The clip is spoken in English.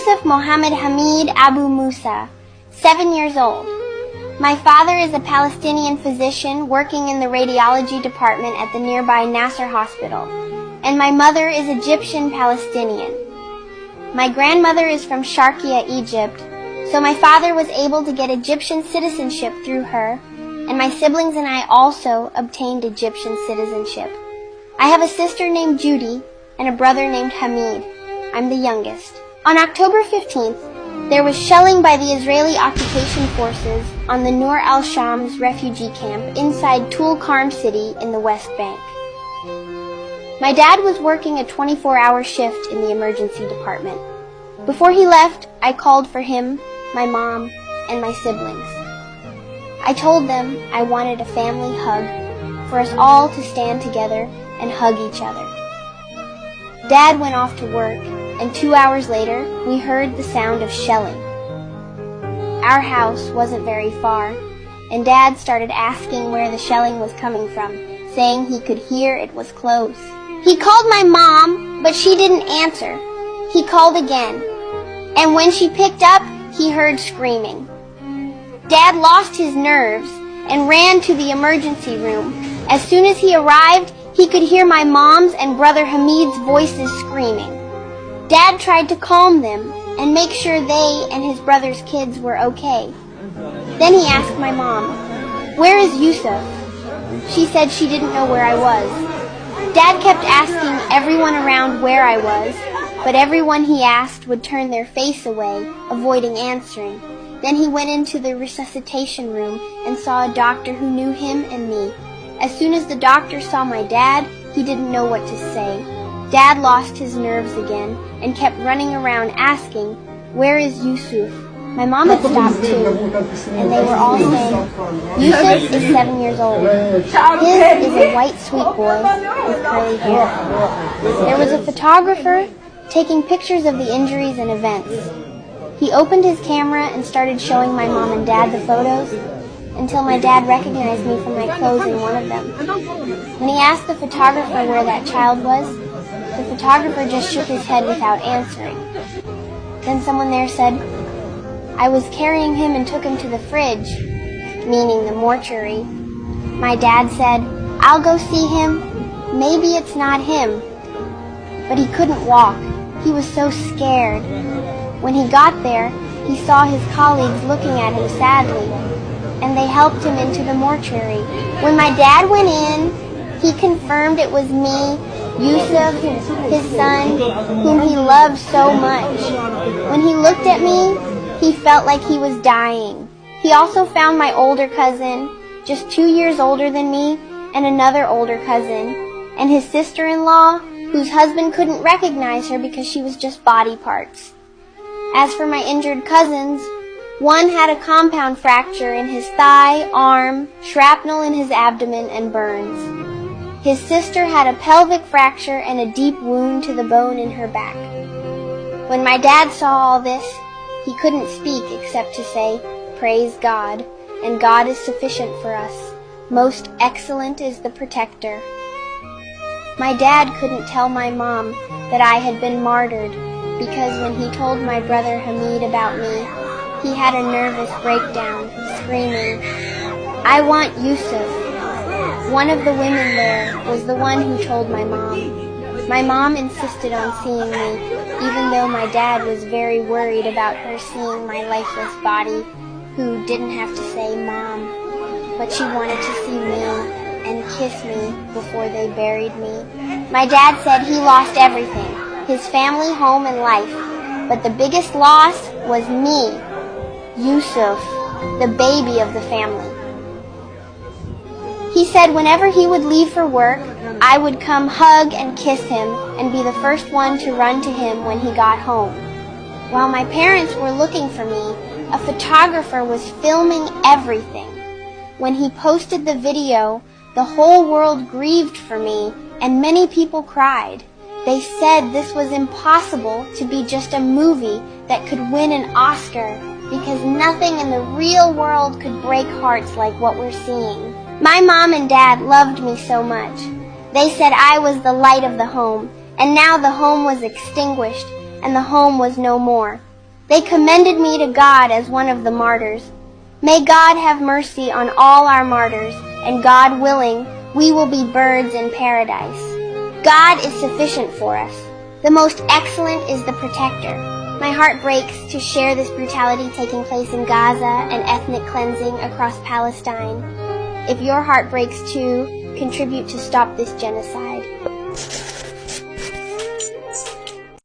Yusuf Mohammed Hamid Abu Musa, 7 years old. My father is a Palestinian physician working in the radiology department at the nearby Nasser Hospital, and my mother is Egyptian Palestinian. My grandmother is from Sharqiya, Egypt, so my father was able to get Egyptian citizenship through her, and my siblings and I also obtained Egyptian citizenship. I have a sister named Judy and a brother named Hamid. I'm the youngest. On October 15th, there was shelling by the Israeli occupation forces on the Nur al-Shams refugee camp inside Tulkarm city in the West Bank. My dad was working a 24-hour shift in the emergency department. Before he left, I called for him, my mom, and my siblings. I told them I wanted a family hug, for us all to stand together and hug each other. Dad went off to work, and 2 hours later, we heard the sound of shelling. Our house wasn't very far, and Dad started asking where the shelling was coming from, saying he could hear it was close. He called my mom, but she didn't answer. He called again, and when she picked up, he heard screaming. Dad lost his nerves and ran to the emergency room. As soon as he arrived, he could hear my mom's and brother Hamid's voices screaming. Dad tried to calm them and make sure they and his brother's kids were okay. Then he asked my mom, "Where is Yusuf?" She said she didn't know where I was. Dad kept asking everyone around where I was, but everyone he asked would turn their face away, avoiding answering. Then he went into the resuscitation room and saw a doctor who knew him and me. As soon as the doctor saw my dad, he didn't know what to say. Dad lost his nerves again and kept running around asking, "Where is Yusuf?" My mom had stopped too, and they were all saying, "Yusuf is 7 years old. His is a white sweet boy with curly hair." There was a photographer taking pictures of the injuries and events. He opened his camera and started showing my mom and dad the photos until my dad recognized me from my clothes in one of them. When he asked the photographer where that child was, the photographer just shook his head without answering. Then someone there said, "I was carrying him and took him to the fridge," meaning the mortuary. My dad said, "I'll go see him. Maybe it's not him." But he couldn't walk. He was so scared. When he got there, he saw his colleagues looking at him sadly, and they helped him into the mortuary. When my dad went in, he confirmed it was me, Yusuf, his son, whom he loved so much. When he looked at me, he felt like he was dying. He also found my older cousin, just 2 years older than me, and another older cousin, and his sister-in-law, whose husband couldn't recognize her because she was just body parts. As for my injured cousins, one had a compound fracture in his thigh, arm, shrapnel in his abdomen, and burns. His sister had a pelvic fracture and a deep wound to the bone in her back. When my dad saw all this, he couldn't speak except to say, "Praise God, and God is sufficient for us. Most excellent is the protector." My dad couldn't tell my mom that I had been martyred, because when he told my brother Hamid about me, he had a nervous breakdown, screaming, "I want Yusuf." One of the women there was the one who told my mom. My mom insisted on seeing me, even though my dad was very worried about her seeing my lifeless body, who didn't have to say Mom, but she wanted to see me and kiss me before they buried me. My dad said he lost everything, his family, home, and life, but the biggest loss was me, Yusuf, the baby of the family. He said whenever he would leave for work, I would come hug and kiss him and be the first one to run to him when he got home. While my parents were looking for me, a photographer was filming everything. When he posted the video, the whole world grieved for me and many people cried. They said this was impossible to be just a movie that could win an Oscar because nothing in the real world could break hearts like what we're seeing. My mom and dad loved me so much. They said I was the light of the home, and now the home was extinguished, and the home was no more. They commended me to God as one of the martyrs. May God have mercy on all our martyrs, and God willing, we will be birds in paradise. God is sufficient for us. The most excellent is the protector. My heart breaks to share this brutality taking place in Gaza and ethnic cleansing across Palestine. If your heart breaks too, contribute to stop this genocide.